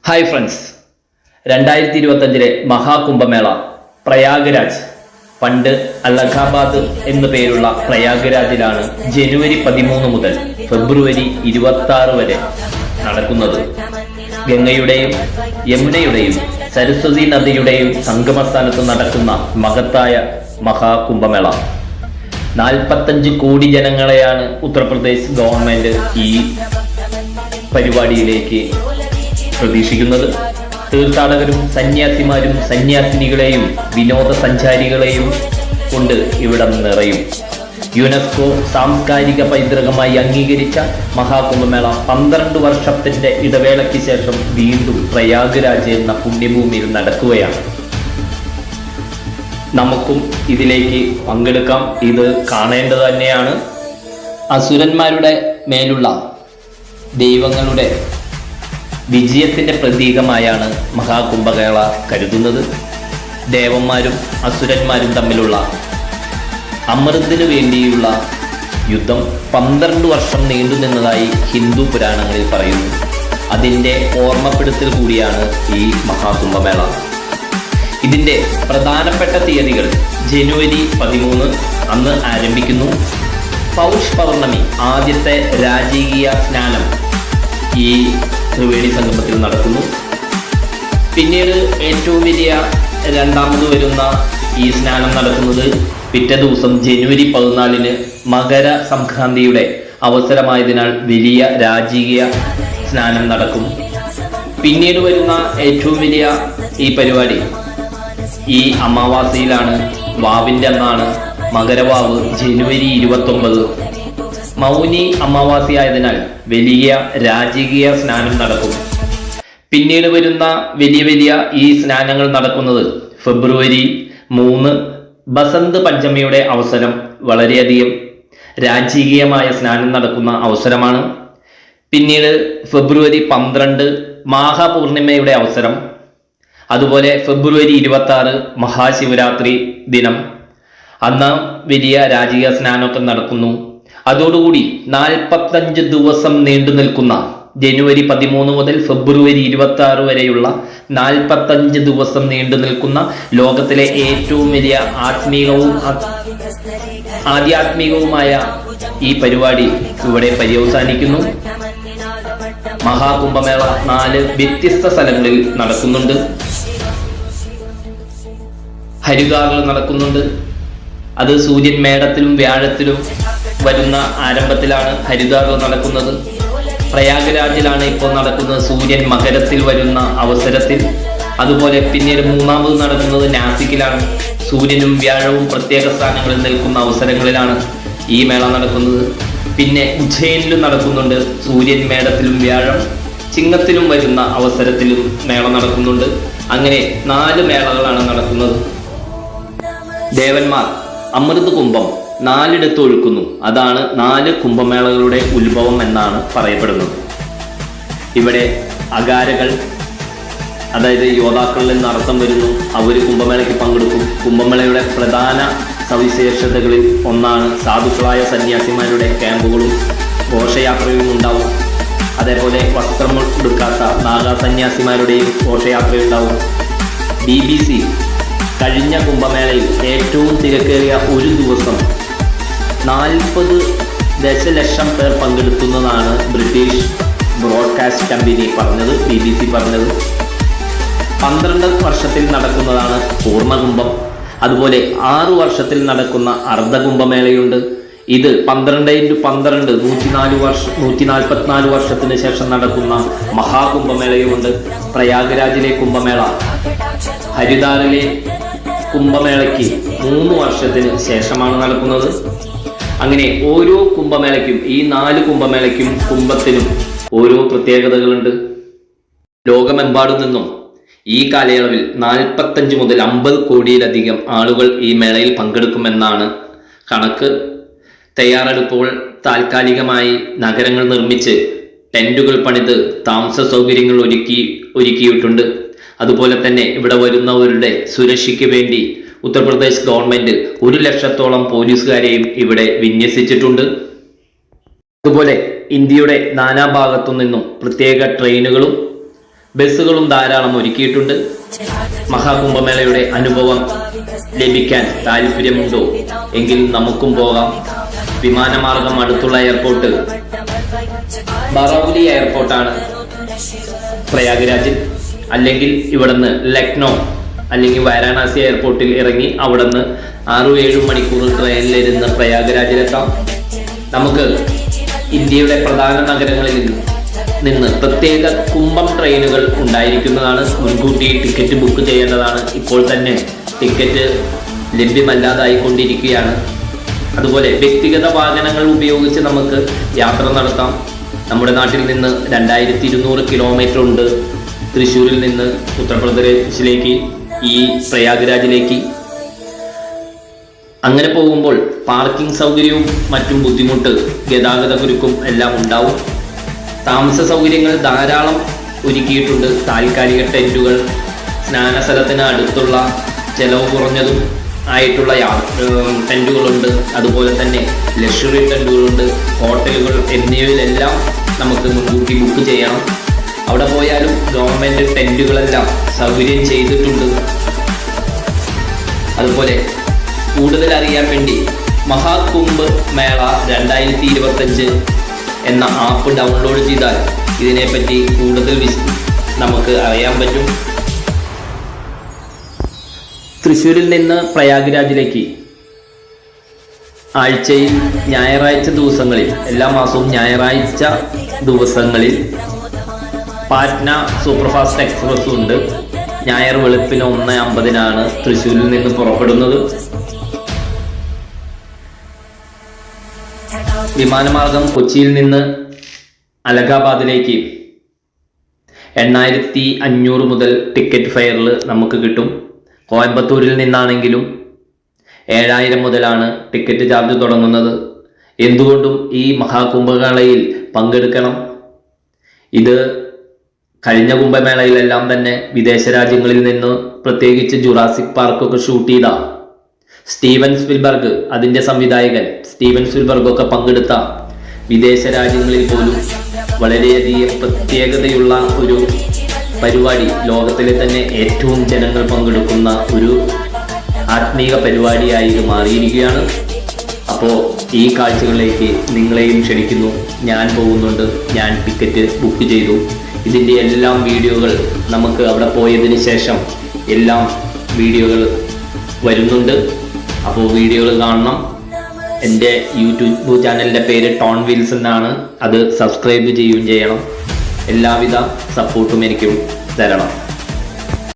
Hi friends, 2025 Maha Kumbh Mela Prayagraj, പണ്ട് അലഹാബാദ് എന്നു പേരുള്ള പ്രയാഗ്രാജിലാണ് ജനുവരി 13 മുതൽ ഫെബ്രുവരി 26 വരെ നടക്കുന്നത്. ഗംഗയുടെയും യമുനയുടെയും സരസ്വതി നദിയുടെയും സംഗമസ്ഥാനത്ത് നടക്കുന്ന മഹത്തായ മഹാകുംഭമേള 45 കോടി ജനങ്ങളെയാണ് ഉത്തർപ്രദേശ് ഗവൺമെന്റ് ഈ പരിപാടിയിലേക്ക് പ്രതീക്ഷിക്കുന്നത്. തീർത്ഥാടകരും സന്യാസിമാരും സന്യാസിനികളെയും വിനോദസഞ്ചാരികളെയും കൊണ്ട് ഇവിടം നിറയും. യുനെസ്കോ സാംസ്കാരിക പൈതൃകമായി അംഗീകരിച്ച മഹാകുംഭമേള 12 വർഷത്തിന്റെ ഇടവേളയ്ക്ക് ശേഷം വീണ്ടും പ്രയാഗ്രാജ് എന്ന പുണ്യഭൂമിയിൽ നടക്കുകയാണ്. നമുക്കും ഇതിലേക്ക് പങ്കെടുക്കാം. ഇത് കാണേണ്ടത് തന്നെയാണ്. അസുരന്മാരുടെ മേലുള്ള ദൈവങ്ങളുടെ വിജയത്തിന്റെ പ്രതീകമായാണ് മഹാകുംഭമേള കരുതുന്നത്. ദേവന്മാരും അസുരന്മാരും തമ്മിലുള്ള അമൃതിനു വേണ്ടിയുള്ള യുദ്ധം 12 വർഷം നീണ്ടു നിന്നതായി ഹിന്ദു പുരാണങ്ങളിൽ പറയുന്നു. അതിൻ്റെ ഓർമ്മപ്പെടുത്തൽ കൂടിയാണ് ഈ മഹാകുംഭമേള. ഇതിൻ്റെ പ്രധാനപ്പെട്ട തീയതികൾ ജനുവരി 13 അന്ന് ആരംഭിക്കുന്നു. പൗഷ് പൗർണമി ആദ്യത്തെ രാജകീയ സ്നാനം ഈ ത്രിവേണി സംഗമത്തിൽ നടക്കുന്നു. പിന്നീട് ഏറ്റവും വലിയ രണ്ടാമത് വരുന്ന ഈ സ്നാനം നടക്കുന്നത് പിറ്റേ ദിവസം ജനുവരി 14 മകര സംക്രാന്തിയുടെ അവസരമായതിനാൽ വലിയ രാജകീയ സ്നാനം നടക്കും. പിന്നീട് വരുന്ന ഏറ്റവും വലിയ ഈ പരിപാടി ഈ അമാവാസിയിലാണ്. വാവിൻ്റെ അന്നാണ് മകരവാവ്, ജനുവരി 29. മൗനി അമാവാസി ആയതിനാൽ വലിയ രാജകീയ സ്നാനം നടക്കും. പിന്നീട് വരുന്ന വലിയ ഈ സ്നാനങ്ങൾ നടക്കുന്നത് ഫെബ്രുവരി 3 ബസന്ത് പഞ്ചമിയുടെ അവസരം. വളരെയധികം രാജകീയമായ സ്നാനം നടക്കുന്ന അവസരമാണ്. പിന്നീട് ഫെബ്രുവരി 12 മാഹപൂർണിമയുടെ അവസരം. അതുപോലെ ഫെബ്രുവരി 26 മഹാശിവരാത്രി ദിനം. അന്ന് വലിയ രാജകീയ സ്നാനമൊക്കെ നടക്കുന്നു. അതോടുകൂടി 45 ദിവസം നീണ്ടു നിൽക്കുന്ന ജനുവരി 13 മുതൽ ഫെബ്രുവരി 26 വരെയുള്ള 45 ദിവസം നീണ്ടു നിൽക്കുന്ന ലോകത്തിലെ ഏറ്റവും വലിയ ആധ്യാത്മികവുമായ ഈ പരിപാടി ഇവിടെ പര്യവസാനിക്കുന്നു. മഹാകുംഭമേള 4 വ്യത്യസ്ത സ്ഥലങ്ങളിൽ നടക്കുന്നുണ്ട്. ഹരിദ്വാറിൽ നടക്കുന്നുണ്ട്. അത് സൂര്യൻ മേടത്തിലും വ്യാഴത്തിലും വരുന്ന ആരംഭത്തിലാണ് ഹരിദ്വാറിൽ നടക്കുന്നത്. പ്രയാഗ്രാജിലാണ് ഇപ്പോൾ നടക്കുന്നത്, സൂര്യൻ മകരത്തിൽ വരുന്ന അവസരത്തിൽ. അതുപോലെ പിന്നീട് മൂന്നാമത് നടക്കുന്നത് നാസിക്കിലാണ്. സൂര്യനും വ്യാഴവും പ്രത്യേക സ്ഥാനങ്ങളിൽ നിൽക്കുന്ന അവസരങ്ങളിലാണ് ഈ മേള നടക്കുന്നത്. പിന്നെ ഉജ്ജയിനിലും നടക്കുന്നുണ്ട്. സൂര്യൻ മേടത്തിലും വ്യാഴം ചിങ്ങത്തിലും വരുന്ന അവസരത്തിലും മേള നടക്കുന്നുണ്ട്. അങ്ങനെ 4 മേളകളാണ് നടക്കുന്നത്. ദേവന്മാർ അമൃത് കുംഭം 4 ഒഴുക്കുന്നു. അതാണ് 4 കുംഭമേളകളുടെ ഉത്ഭവം എന്നാണ് പറയപ്പെടുന്നത്. ഇവിടെ അകാരകൾ, അതായത് യോദ്ധാക്കളിൽ നിന്ന് അർത്ഥം വരുന്നു, അവർ കുംഭമേളയ്ക്ക് പങ്കെടുക്കും. കുംഭമേളയുടെ പ്രധാന സവിശേഷതകളിൽ ഒന്നാണ് സാധുക്കളായ സന്യാസിമാരുടെ ക്യാമ്പുകളും ഘോഷയാത്രയും ഉണ്ടാവും. അതേപോലെ വസ്ത്രം എടുക്കാത്ത നാഗാ സന്യാസിമാരുടെയും ഘോഷയാത്രയുണ്ടാവും. BBC കഴിഞ്ഞ കുംഭമേളയിൽ ഏറ്റവും തിരക്കേറിയ ഒരു ദിവസം 40 ദശലക്ഷം പേർ പങ്കെടുക്കുന്നതാണ് ബ്രിട്ടീഷ് ബ്രോഡ്കാസ്റ്റ് കമ്പനി പറഞ്ഞത്, BBC പറഞ്ഞത്. 12 വർഷത്തിൽ നടക്കുന്നതാണ് പൂർണ്ണകുംഭം. അതുപോലെ 6 വർഷത്തിൽ നടക്കുന്ന അർദ്ധകുംഭമേളയുണ്ട്. ഇത് 12x12 144 വർഷത്തിന് ശേഷം നടക്കുന്ന മഹാകുംഭമേളയുമുണ്ട്. പ്രയാഗ്രാജിലെ കുംഭമേള, ഹരിദ്വാറിലെ കുംഭമേളയ്ക്ക് 3 വർഷത്തിന് ശേഷമാണ് നടക്കുന്നത്. അങ്ങനെ ഓരോ കുംഭമേളയ്ക്കും, ഈ 4 കുംഭമേളയ്ക്കും കുംഭത്തിനും ഓരോ പ്രത്യേകതകളുണ്ട്. ലോകമെമ്പാടും നിന്നും ഈ കാലയളവിൽ 45 മുതൽ 50 കോടിയിലധികം ആളുകൾ ഈ മേളയിൽ പങ്കെടുക്കുമെന്നാണ് കണക്ക്. തയ്യാറെടുപ്പുകൾ താൽക്കാലികമായി നഗരങ്ങൾ നിർമ്മിച്ച് ടെന്റുകൾ പണിത് താമസ സൗകര്യങ്ങൾ ഒരുക്കിയിട്ടുണ്ട്. അതുപോലെ തന്നെ ഇവിടെ വരുന്നവരുടെ സുരക്ഷയ്ക്ക് വേണ്ടി ഉത്തർപ്രദേശ് ഗവൺമെന്റ് 1 ലക്ഷത്തോളം പോലീസുകാരെയും ഇവിടെ വിന്യസിച്ചിട്ടുണ്ട്. അതുപോലെ ഇന്ത്യയുടെ നാനാഭാഗത്തു നിന്നും പ്രത്യേക ട്രെയിനുകളും ബസ്സുകളും ധാരാളം ഒരുക്കിയിട്ടുണ്ട്. മഹാകുംഭമേളയുടെ അനുഭവം ലഭിക്കാൻ താല്പര്യമുണ്ടോ എങ്കിൽ നമുക്കും പോകാം. വിമാനമാർഗം അടുത്തുള്ള എയർപോർട്ട് ബറൗലി എയർപോർട്ടാണ് പ്രയാഗ്രാജിൽ. അല്ലെങ്കിൽ ഇവിടുന്ന് ലക്നോ അല്ലെങ്കിൽ വാരാണസി എയർപോർട്ടിൽ ഇറങ്ങി അവിടുന്ന് 6-7 മണിക്കൂർ ട്രെയിനിലിരുന്ന് പ്രയാഗ്രാജിലെത്താം. നമുക്ക് ഇന്ത്യയുടെ പ്രധാന നഗരങ്ങളിൽ നിന്ന് പ്രത്യേക കുംഭം ട്രെയിനുകൾ ഉണ്ടായിരിക്കുന്നതാണ്. മുൻകൂട്ടി ടിക്കറ്റ് ബുക്ക് ചെയ്യേണ്ടതാണ്. ഇപ്പോൾ തന്നെ ടിക്കറ്റ് ലഭ്യമല്ലാതായിക്കൊണ്ടിരിക്കുകയാണ്. അതുപോലെ വ്യക്തിഗത വാഹനങ്ങൾ ഉപയോഗിച്ച് നമുക്ക് യാത്ര നടത്താം. നമ്മുടെ നാട്ടിൽ നിന്ന് 2200 കിലോമീറ്റർ ഉണ്ട് തൃശ്ശൂരിൽ നിന്ന് ഉത്തർപ്രദേശിലേക്ക് ഈ പ്രയാഗ്രാജിലേക്ക്. അങ്ങനെ പോകുമ്പോൾ പാർക്കിംഗ് സൗകര്യവും മറ്റും ബുദ്ധിമുട്ട്, ഗതാഗത കുരുക്കും എല്ലാം ഉണ്ടാവും. താമസ സൗകര്യങ്ങൾ ധാരാളം ഒരുക്കിയിട്ടുണ്ട്. താൽക്കാലിക ടെൻറ്റുകൾ, സ്നാനസ്ഥലത്തിന് അടുത്തുള്ള ചെലവ് കുറഞ്ഞതും ആയിട്ടുള്ള ടെൻറ്റുകളുണ്ട്. അതുപോലെ തന്നെ ലക്ഷറി ടെൻറ്റുകളുണ്ട്, ഹോട്ടലുകൾ എന്നിവയിലെല്ലാം നമുക്ക് മുൻകൂട്ടി ബുക്ക് ചെയ്യണം. അവിടെ പോയാലും ഗവൺമെൻറ് ടെൻറ്റുകളെല്ലാം സൗകര്യം ചെയ്തിട്ടുണ്ട്. അതുപോലെ കൂടുതൽ അറിയാൻ വേണ്ടി മഹാകുംഭ് മേള 2025 എന്ന ആപ്പ് ഡൗൺലോഡ് ചെയ്താൽ ഇതിനെപ്പറ്റി കൂടുതൽ നമുക്ക് അറിയാൻ പറ്റും. തൃശ്ശൂരിൽ നിന്ന് പ്രയാഗ്രാജിലേക്ക് ആഴ്ചയിൽ ഞായറാഴ്ച ദിവസങ്ങളിൽ, എല്ലാ മാസവും ഞായറാഴ്ച ദിവസങ്ങളിൽ പാറ്റ്ന സൂപ്പർഫാസ്റ്റ് എക്സ്പ്രസ് ഉണ്ട്. ഞായർ വെളുപ്പിന് 1:50 തൃശ്ശൂരിൽ നിന്ന് പുറപ്പെടുന്നത്. വിമാനമാർഗം കൊച്ചിയിൽ നിന്ന് അലഹാബാദിലേക്ക് 8500 മുതൽ ടിക്കറ്റ് ഫെയറിൽ നമുക്ക് കിട്ടും. കോയമ്പത്തൂരിൽ നിന്നാണെങ്കിലും 7000 മുതലാണ് ടിക്കറ്റ് ചാർജ് തുടങ്ങുന്നത്. എന്തുകൊണ്ടും ഈ മഹാകുംഭമേളയിൽ പങ്കെടുക്കണം. ഇത് കഴിഞ്ഞ കുംഭമേളയിലെല്ലാം തന്നെ വിദേശ രാജ്യങ്ങളിൽ നിന്ന്, പ്രത്യേകിച്ച് ജുറാസിക് പാർക്കൊക്കെ ഷൂട്ട് ചെയ്ത സ്റ്റീവൻ സ്പിൽബർഗ്, അതിൻ്റെ സംവിധായകൻ സ്റ്റീവൻ സ്പിൽബർഗ് ഒക്കെ പങ്കെടുത്ത വിദേശ രാജ്യങ്ങളിൽ പോലും വളരെയധികം പ്രത്യേകതയുള്ള ഒരു പരിപാടി, ലോകത്തിലെ തന്നെ ഏറ്റവും ജനങ്ങൾ പങ്കെടുക്കുന്ന ഒരു ആത്മീക പരിപാടിയായി ഇത് മാറിയിരിക്കുകയാണ്. അപ്പോൾ ഈ കാഴ്ചകളിലേക്ക് നിങ്ങളെയും ക്ഷണിക്കുന്നു. ഞാൻ പോകുന്നുണ്ട്, ഞാൻ ടിക്കറ്റ് ബുക്ക് ചെയ്തു. ഇതിൻ്റെ എല്ലാം വീഡിയോകൾ നമുക്ക് അവിടെ പോയതിന് ശേഷം എല്ലാം വീഡിയോകൾ വരുന്നുണ്ട്. അപ്പോൾ വീഡിയോകൾ കാണണം. എൻ്റെ യൂട്യൂബ് ചാനലിൻ്റെ പേര് ടോൺ വീൽസ് എന്നാണ്. അത് സബ്സ്ക്രൈബ് ചെയ്യുകയും ചെയ്യണം. എല്ലാവിധ സപ്പോർട്ടും എനിക്കും തരണം.